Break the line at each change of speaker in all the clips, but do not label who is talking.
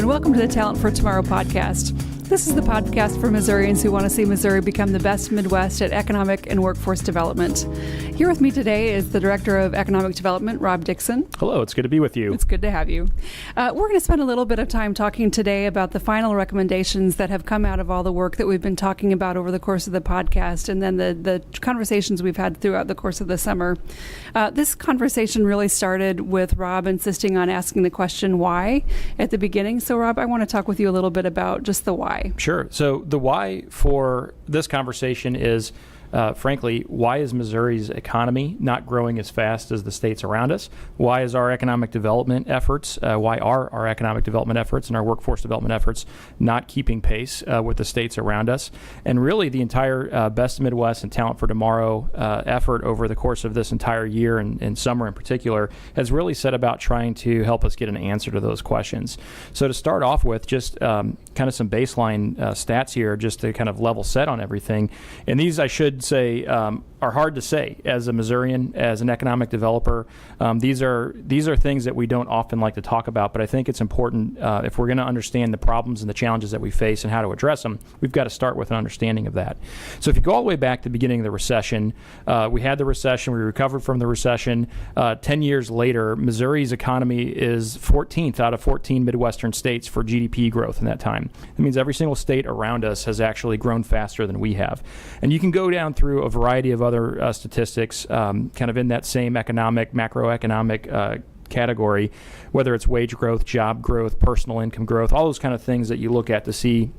and welcome to the Talent for Tomorrow podcast. This is the podcast for Missourians who want to see Missouri become the best Midwest at economic and workforce development. Here with me today is the Director of Economic Development, Rob Dixon.
Hello, it's good to be with you.
It's good to have you. We're going to spend a little bit of time talking today about the final recommendations that have come out of all the work that we've been talking about over the course of the podcast, and then the conversations we've had throughout the course of the summer. This conversation really started with Rob insisting on asking the question why at the beginning. So Rob, I want to talk with you a little bit about just the why.
Sure. So the why for this conversation is, frankly, why is Missouri's economy not growing as fast as the states around us? Why is our economic development efforts, why are our economic development efforts and our workforce development efforts not keeping pace with the states around us? And really the entire Best Midwest and Talent for Tomorrow effort over the course of this entire year and summer in particular has really set about trying to help us get an answer to those questions. So to start off with, just kind of some baseline stats here, just to kind of level set on everything. And these, I should say, are hard to say as a Missourian, as an economic developer. These are things that we don't often like to talk about, but I think it's important if we're going to understand the problems and the challenges that we face and how to address them, we've got to start with an understanding of that. So if you go all the way back to the beginning of the recession, we had the recession, we recovered from the recession. 10 years later, Missouri's economy is 14th out of 14 Midwestern states for GDP growth in that time. It means every single state around us has actually grown faster than we have. And you can go down through a variety of other statistics kind of in that same macroeconomic category, whether it's wage growth, job growth, personal income growth, all those kind of things that you look at to see,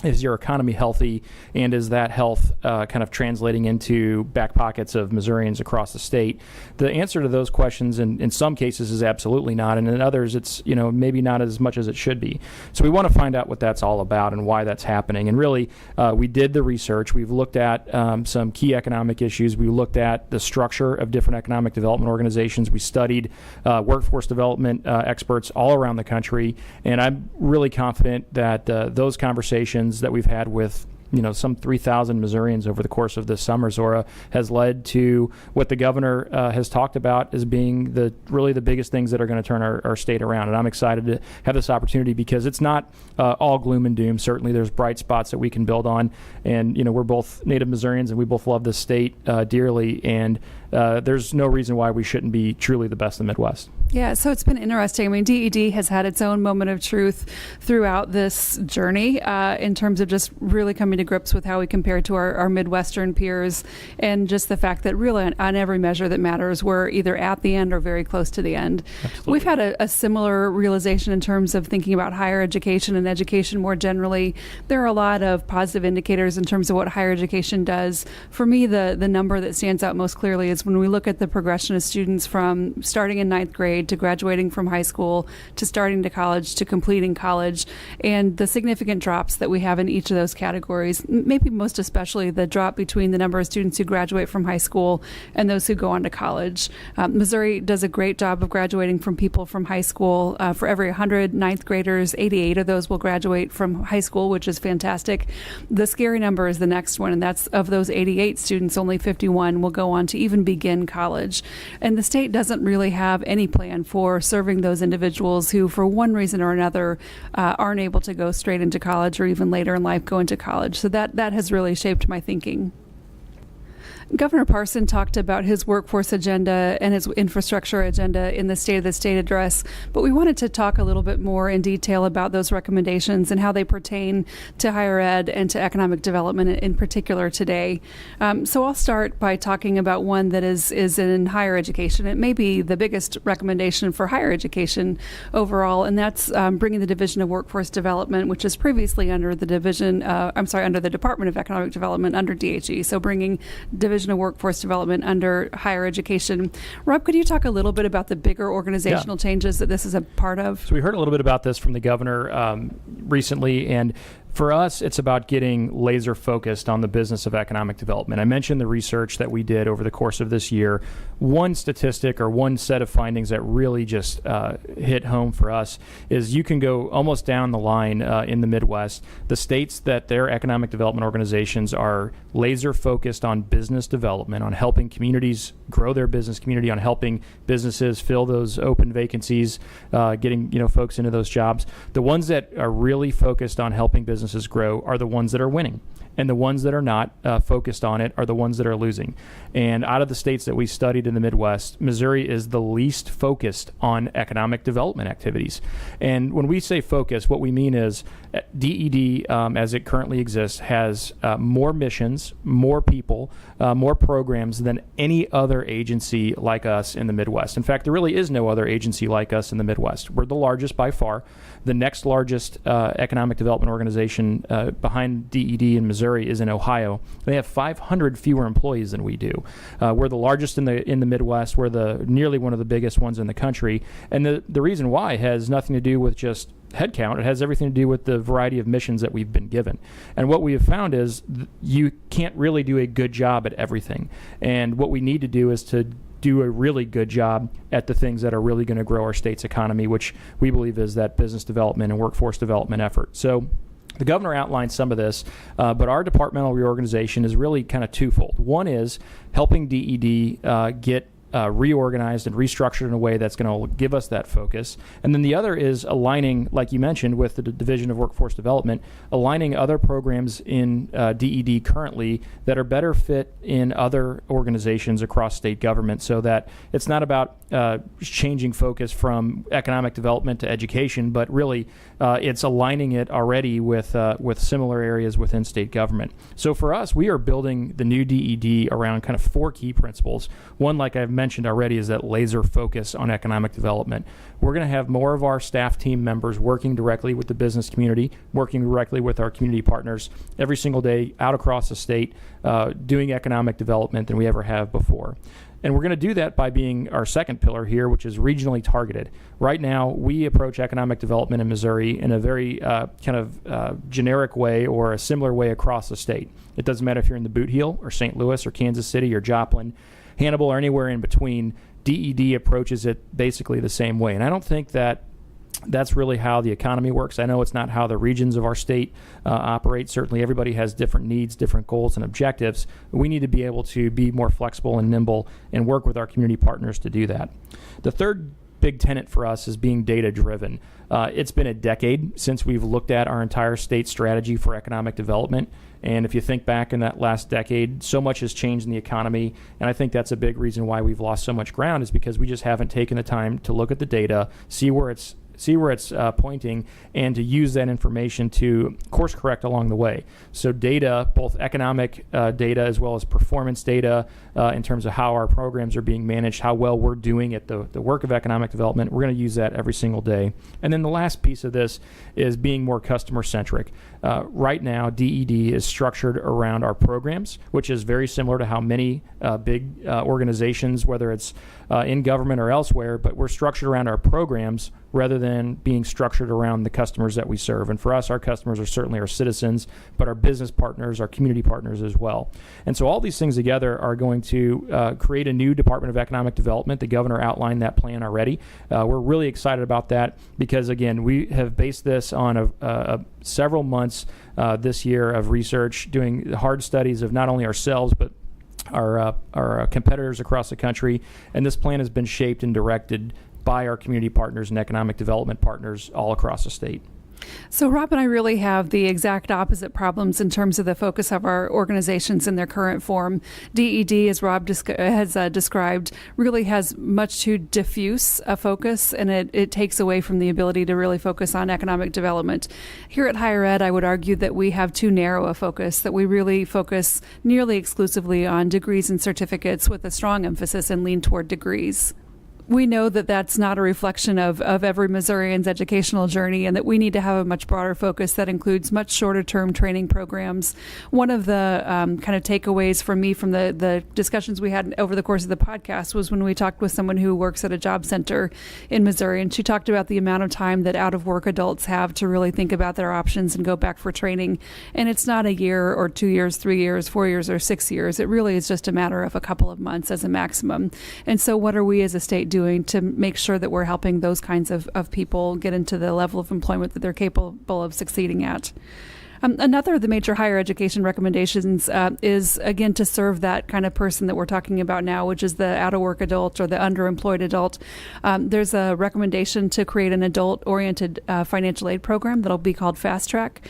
is your economy healthy, and is that health kind of translating into back pockets of Missourians across the state? The answer to those questions in some cases is absolutely not, and in others it's maybe not as much as it should be. So we want to find out what that's all about and why that's happening. And really, we did the research. We've looked at some key economic issues. We looked at the structure of different economic development organizations. We studied workforce development experts all around the country, and I'm really confident that those conversations that we've had with some 3,000 Missourians over the course of this summer, Zora, has led to what the governor has talked about as being really the biggest things that are going to turn our state around. And I'm excited to have this opportunity because it's not all gloom and doom. Certainly there's bright spots that we can build on. And, we're both native Missourians and we both love this state dearly. And there's no reason why we shouldn't be truly the best in the Midwest.
Yeah, so it's been interesting. I mean, DED has had its own moment of truth throughout this journey in terms of just really coming to grips with how we compare to our Midwestern peers, and just the fact that really on every measure that matters, we're either at the end or very close to the end.
Absolutely.
We've had a similar realization in terms of thinking about higher education and education more generally. There are a lot of positive indicators in terms of what higher education does. For me, the number that stands out most clearly is when we look at the progression of students from starting in ninth grade to graduating from high school to starting to college to completing college, and the significant drops that we have in each of those categories, maybe most especially the drop between the number of students who graduate from high school and those who go on to college. Missouri does a great job of graduating from people from high school. For every 100 ninth graders, 88 of those will graduate from high school, which is fantastic. The scary number is the next one, and that's of those 88 students, only 51 will go on to even begin college. And the state doesn't really have any plan for serving those individuals who, for one reason or another, aren't able to go straight into college or even later in life go into college. So that has really shaped my thinking. Governor Parson talked about his workforce agenda and his infrastructure agenda in the State of the State address, but we wanted to talk a little bit more in detail about those recommendations and how they pertain to higher ed and to economic development in particular today. So I'll start by talking about one that is in higher education. It may be the biggest recommendation for higher education overall, and that's bringing the Division of Workforce Development, which is previously under the under the Department of Economic Development under DHE. So bringing Division of Workforce Development under higher education. Rob, could you talk a little bit about the bigger organizational changes that this is a part of?
So we heard a little bit about this from the governor recently, and For us, it's about getting laser focused on the business of economic development. I mentioned the research that we did over the course of this year. One statistic or one set of findings that really just hit home for us is you can go almost down the line in the Midwest. The states that their economic development organizations are laser focused on business development, on helping communities grow their business community, on helping businesses fill those open vacancies, getting folks into those jobs. The ones that are really focused on helping businesses grow are the ones that are winning. And the ones that are not focused on it are the ones that are losing. And out of the states that we studied in the Midwest, Missouri is the least focused on economic development activities. And when we say focus, what we mean is DED, as it currently exists, has more missions, more people, more programs than any other agency like us in the Midwest. In fact, there really is no other agency like us in the Midwest. We're the largest by far. The next largest economic development organization behind DED in Missouri is in Ohio. They have 500 fewer employees than we do. We're the largest in the Midwest. We're nearly one of the biggest ones in the country. And the reason why has nothing to do with just headcount. It has everything to do with the variety of missions that we've been given. And what we have found is you can't really do a good job at everything. And what we need to do is to do a really good job at the things that are really going to grow our state's economy, which we believe is that business development and workforce development effort. So the governor outlined some of this, but our departmental reorganization is really kind of twofold. One is helping DED get reorganized and restructured in a way that's going to give us that focus. And then the other is aligning, like you mentioned, with the Division of Workforce Development, aligning other programs in DED currently that are better fit in other organizations across state government, so that it's not about changing focus from economic development to education, but really it's aligning it already with similar areas within state government. So for us, we are building the new DED around kind of four key principles. One, like I've mentioned already, is that laser focus on economic development. We're going to have more of our staff team members working directly with the business community, working directly with our community partners every single day out across the state, doing economic development than we ever have before. And we're going to do that by being our second pillar here, which is regionally targeted. Right now, we approach economic development in Missouri in a very generic way or a similar way across the state. It doesn't matter if you're in the Boot Heel or St. Louis or Kansas City or Joplin, Hannibal, or anywhere in between. DED approaches it basically the same way. And I don't think that that's really how the economy works. I know it's not how the regions of our state operate. Certainly everybody has different needs, different goals and objectives. We need to be able to be more flexible and nimble and work with our community partners to do that. The third big tenet for us is being data-driven. It's been a decade since we've looked at our entire state strategy for economic development. And if you think back in that last decade, so much has changed in the economy. And I think that's a big reason why we've lost so much ground, is because we just haven't taken the time to look at the data, see where it's pointing, and to use that information to course correct along the way. So data, both economic data as well as performance data in terms of how our programs are being managed, how well we're doing at the work of economic development, we're going to use that every single day. And then the last piece of this is being more customer-centric. Right now, DED is structured around our programs, which is very similar to how many big organizations, whether it's in government or elsewhere, but we're structured around our programs rather than being structured around the customers that we serve. And for us, our customers are certainly our citizens, but our business partners, our community partners as well. And so all these things together are going to create a new Department of Economic Development. The governor outlined that plan already. We're really excited about that because, again, we have based this on several months this year of research, doing hard studies of not only ourselves, but our competitors across the country. And this plan has been shaped and directed by our community partners and economic development partners all across the state.
So Rob and I really have the exact opposite problems in terms of the focus of our organizations in their current form. DED, as Rob has described, really has much too diffuse a focus, and it takes away from the ability to really focus on economic development. Here at Higher Ed, I would argue that we have too narrow a focus, that we really focus nearly exclusively on degrees and certificates with a strong emphasis and lean toward degrees. We know that that's not a reflection of every Missourian's educational journey, and that we need to have a much broader focus that includes much shorter term training programs. One of the kind of takeaways from me from the discussions we had over the course of the podcast was when we talked with someone who works at a job center in Missouri, and she talked about the amount of time that out of work adults have to really think about their options and go back for training. And it's not a year or 2 years, 3 years, 4 years, or 6 years. It really is just a matter of a couple of months as a maximum. And so what are we as a state doing to make sure that we're helping those kinds of people get into the level of employment that they're capable of succeeding at? Another of the major higher education recommendations is, again, to serve that kind of person that we're talking about now, which is the out-of-work adult or the underemployed adult. There's a recommendation to create an adult-oriented financial aid program that'll be called Fast Track.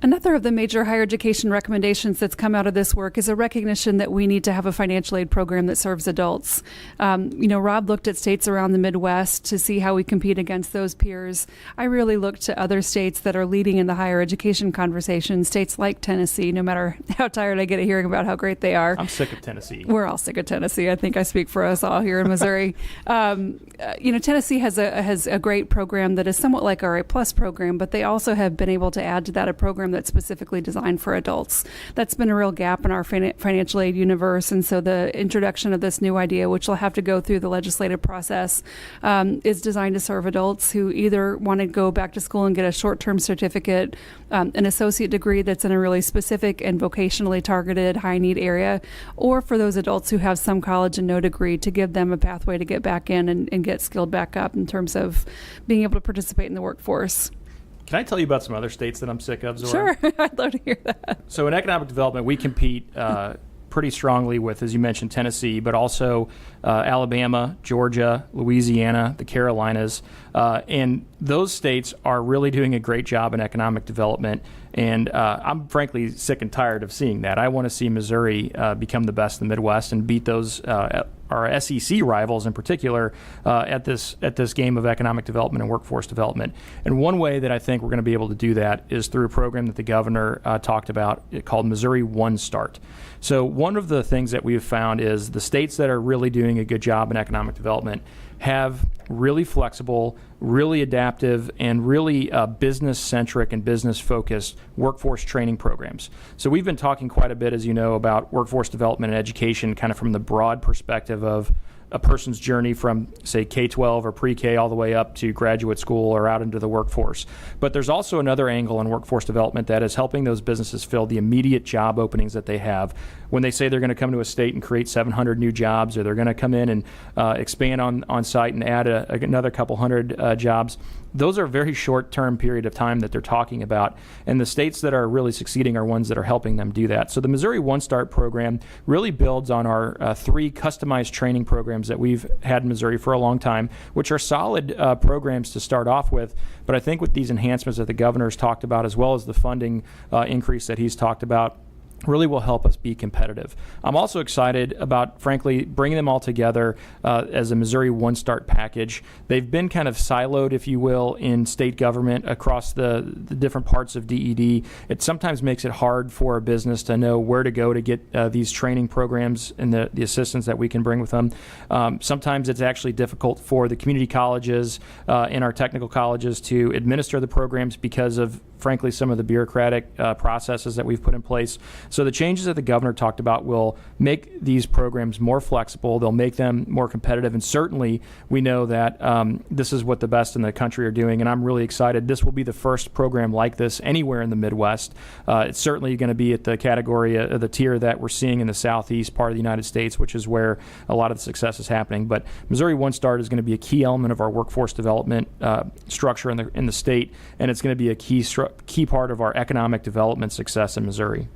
Another of the major higher education recommendations that's come out of this work is a recognition that we need to have a financial aid program that serves adults. Rob looked at states around the Midwest to see how we compete against those peers. I really looked to other states that are leading in the higher education conversation, states like Tennessee, no matter how tired I get of hearing about how great they are.
I'm sick of Tennessee.
We're all sick of Tennessee. I think I speak for us all here in Missouri. Tennessee has a great program that is somewhat like our A+ program, but they also have been able to add to that a program that's specifically designed for adults. That's been a real gap in our financial aid universe, and so the introduction of this new idea, which will have to go through the legislative process, is designed to serve adults who either want to go back to school and get a short-term certificate, an associate degree that's in a really specific and vocationally targeted high-need area, or for those adults who have some college and no degree, to give them a pathway to get back in and get skilled back up in terms of being able to participate in the workforce.
Can I tell you about some other states that I'm sick of, Zora?
Sure. I'd love to hear that.
So in economic development, we compete pretty strongly with, as you mentioned, Tennessee, but also Alabama, Georgia, Louisiana, the Carolinas. And those states are really doing a great job in economic development. And I'm frankly sick and tired of seeing that. I want to see Missouri become the best in the Midwest and beat those our SEC rivals in particular at this game of economic development and workforce development. And one way that I think we're going to be able to do that is through a program that the governor talked about called Missouri One Start. So one of the things that we've found is the states that are really doing a good job in economic development have really flexible, really adaptive, and really business-centric and business-focused workforce training programs. So we've been talking quite a bit, as you know, about workforce development and education kind of from the broad perspective of a person's journey from, say, K-12 or pre-K all the way up to graduate school or out into the workforce. But there's also another angle in workforce development that is helping those businesses fill the immediate job openings that they have. When they say they're going to come to a state and create 700 new jobs, or they're going to come in and expand on site and add another couple hundred jobs, those are a very short-term period of time that they're talking about. And the states that are really succeeding are ones that are helping them do that. So the Missouri One Start program really builds on our 3 customized training programs that we've had in Missouri for a long time, which are solid programs to start off with. But I think with these enhancements that the governor's talked about, as well as the funding increase that he's talked about, really will help us be competitive. I'm also excited about, frankly, bringing them all together as a Missouri One Start package. They've been kind of siloed, if you will, in state government across the different parts of DED. It sometimes makes it hard for a business to know where to go to get these training programs and the assistance that we can bring with them. Sometimes it's actually difficult for the community colleges and our technical colleges to administer the programs because of, frankly, some of the bureaucratic processes that we've put in place. So the changes that the governor talked about will make these programs more flexible. They'll make them more competitive. And certainly we know that this is what the best in the country are doing. And I'm really excited. This will be the first program like this anywhere in the Midwest. It's certainly going to be at the category of the tier that we're seeing in the southeast part of the United States, which is where a lot of the success is happening. But Missouri One Start is going to be a key element of our workforce development structure in the state. And it's going to be a key part of our economic development success in Missouri.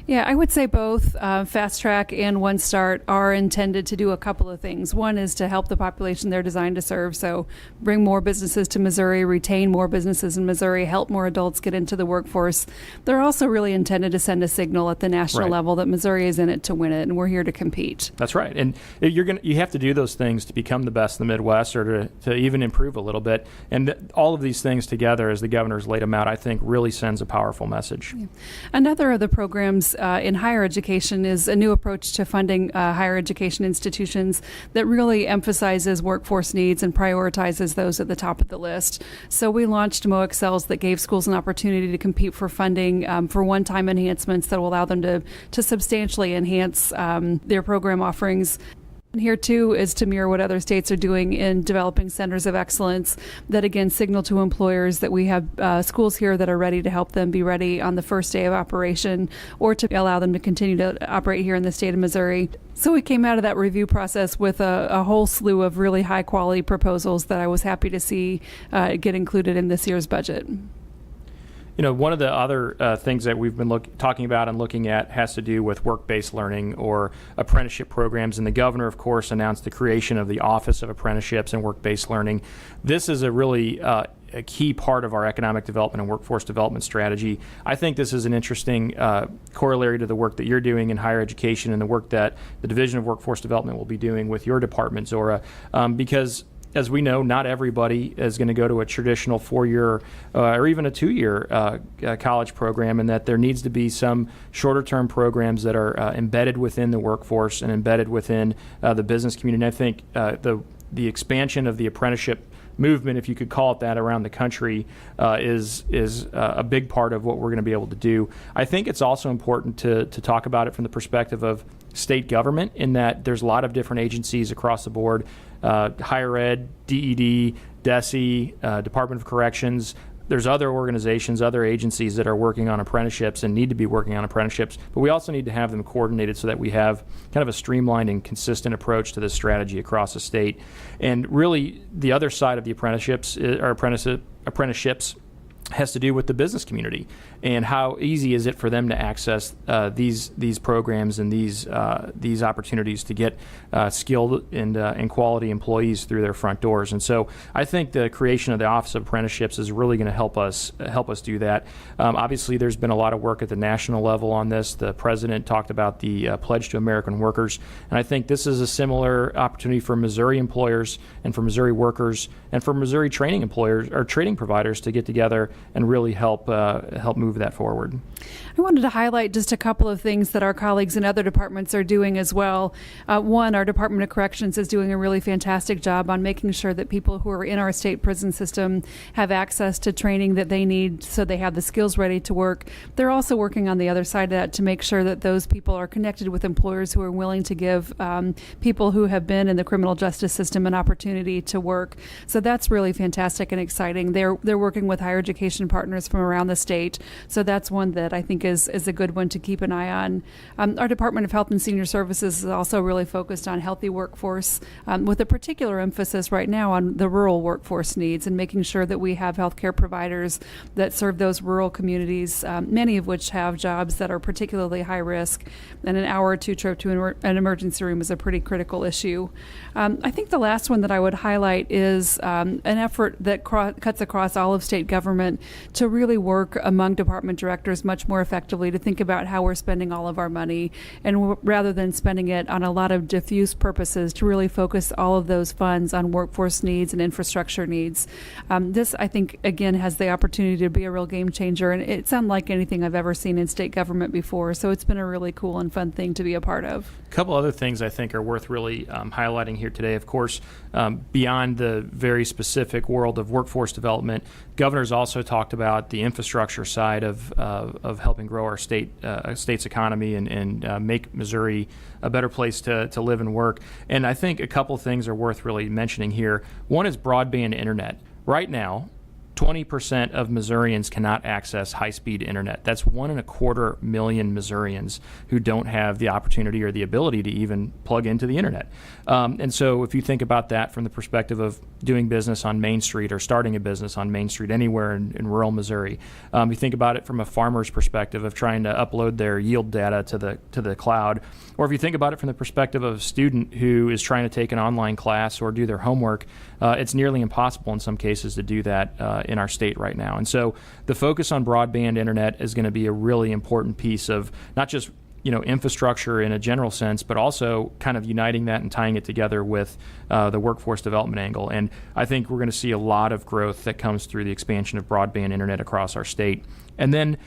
Yeah, I would say both Fast Track and One Start are intended to do a couple of things. One is to help the population they're designed to serve, so bring more businesses to Missouri, retain more businesses in Missouri, help more adults get into the workforce. They're also really intended to send a signal at the national level that Missouri is in it to win it, and we're here to compete.
That's right. And you have to do those things to become the best in the Midwest, or to even improve a little bit. And all of these things together, as the governor's laid them out, I think really sends a powerful message.
Yeah. Another of the programs programs in higher education is a new approach to funding higher education institutions that really emphasizes workforce needs and prioritizes those at the top of the list. So we launched MOExcels that gave schools an opportunity to compete for funding for one-time enhancements that will allow them to substantially enhance their program offerings. And here, too, is to mirror what other states are doing in developing centers of excellence that, again, signal to employers that we have schools here that are ready to help them be ready on the first day of operation or to allow them to continue to operate here in the state of Missouri. So we came out of that review process with a whole slew of really high-quality proposals that I was happy to see get included in this year's budget.
You know, one of the other things that we've been talking about and looking at has to do with work-based learning or apprenticeship programs. And the governor, of course, announced the creation of the Office of Apprenticeships and Work-Based Learning. This is a really a key part of our economic development and workforce development strategy. I think this is an interesting corollary to the work that you're doing in higher education and the work that the Division of Workforce Development will be doing with your department, Zora, because as we know, not everybody is going to go to a traditional 4-year or even a 2-year college program, and that there needs to be some shorter-term programs that are embedded within the workforce and embedded within the business community. And I think the expansion of the apprenticeship movement, if you could call it that, around the country is a big part of what we're going to be able to do. I think it's also important to talk about it from the perspective of state government, in that there's a lot of different agencies across the board, higher ed, DED, DESE, Department of Corrections. There's other organizations, other agencies that are working on apprenticeships and need to be working on apprenticeships, but we also need to have them coordinated so that we have kind of a streamlined and consistent approach to this strategy across the state. And really, the other side of the apprenticeships has to do with the business community and how easy is it for them to access these programs and these opportunities to get skilled and quality employees through their front doors. And so I think the creation of the Office of Apprenticeships is really going to help us do that. Obviously, there's been a lot of work at the national level on this. The president talked about the Pledge to American Workers, and I think this is a similar opportunity for Missouri employers and for Missouri workers and for Missouri training employers or training providers to get together and really help move that forward.
I wanted to highlight just a couple of things that our colleagues in other departments are doing as well. One, our Department of Corrections is doing a really fantastic job on making sure that people who are in our state prison system have access to training that they need so they have the skills ready to work. They're also working on the other side of that to make sure that those people are connected with employers who are willing to give people who have been in the criminal justice system an opportunity to work. So that's really fantastic and exciting. They're working with higher education partners from around the state. So that's one that I think is a good one to keep an eye on. Our Department of Health and Senior Services is also really focused on healthy workforce, with a particular emphasis right now on the rural workforce needs and making sure that we have healthcare providers that serve those rural communities, many of which have jobs that are particularly high risk, and an hour or two trip to an emergency room is a pretty critical issue. I think the last one that I would highlight is an effort that cuts across all of state government to really work among department directors much more effectively to think about how we're spending all of our money, and rather than spending it on a lot of diffuse purposes, to really focus all of those funds on workforce needs and infrastructure needs. This, I think, again, has the opportunity to be a real game changer, and it's unlike anything I've ever seen in state government before, so it's been a really cool and fun thing to be a part of.
A couple other things I think are worth really highlighting here today. Of course, beyond the very specific world of workforce development, governor's also talked about the infrastructure side of helping grow our state's economy and make Missouri a better place to live and work. And I think a couple things are worth really mentioning here. One is broadband internet. Right now, 20% of Missourians cannot access high-speed internet. That's 1.25 million Missourians who don't have the opportunity or the ability to even plug into the internet. And so if you think about that from the perspective of doing business on Main Street or starting a business on Main Street anywhere in rural Missouri, you think about it from a farmer's perspective of trying to upload their yield data to the cloud, or if you think about it from the perspective of a student who is trying to take an online class or do their homework, it's nearly impossible in some cases to do that in our state right now. And so the focus on broadband internet is going to be a really important piece of not just infrastructure in a general sense, but also kind of uniting that and tying it together with the workforce development angle. And I think we're going to see a lot of growth that comes through the expansion of broadband internet across our state. And then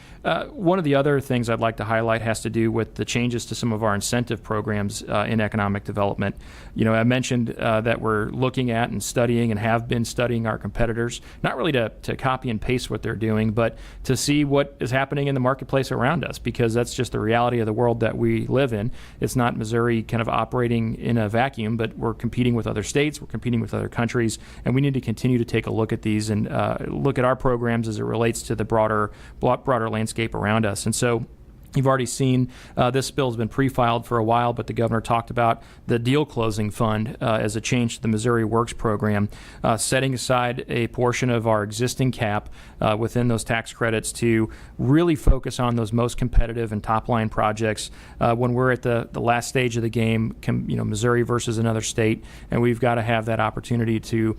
one of the other things I'd like to highlight has to do with the changes to some of our incentive programs in economic development. I mentioned that we're looking at and studying and have been studying our competitors, not really to copy and paste what they're doing, but to see what is happening in the marketplace around us, because that's just the reality of the world that we live in. It's not Missouri kind of operating in a vacuum, but we're competing with other states, we're competing with other countries, and we need to continue to take a look at these and look at our programs as it relates to the broader landscape around us. And so you've already seen this bill has been pre-filed for a while, but the governor talked about the deal closing fund as a change to the Missouri Works program, setting aside a portion of our existing cap within those tax credits to really focus on those most competitive and top-line projects when we're at the last stage of the game, Missouri versus another state, and we've got to have that opportunity to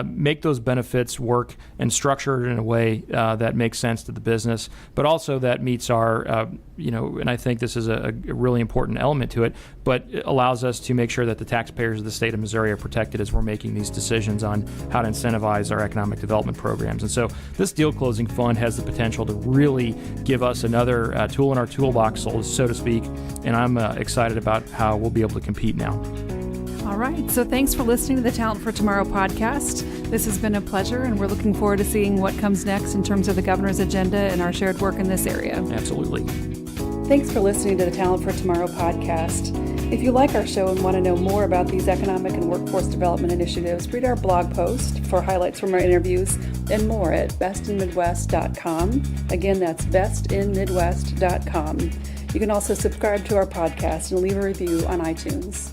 make those benefits work and structure it in a way that makes sense to the business, but also that meets our and I think this is a really important element to it, but it allows us to make sure that the taxpayers of the state of Missouri are protected as we're making these decisions on how to incentivize our economic development programs. And so this deal closing fund has the potential to really give us another tool in our toolbox, so to speak, and I'm excited about how we'll be able to compete now.
All right. So thanks for listening to the Talent for Tomorrow podcast. This has been a pleasure, and we're looking forward to seeing what comes next in terms of the governor's agenda and our shared work in this area.
Absolutely.
Thanks for listening to the Talent for Tomorrow podcast. If you like our show and want to know more about these economic and workforce development initiatives, read our blog post for highlights from our interviews and more at bestinmidwest.com. Again, that's bestinmidwest.com. You can also subscribe to our podcast and leave a review on iTunes.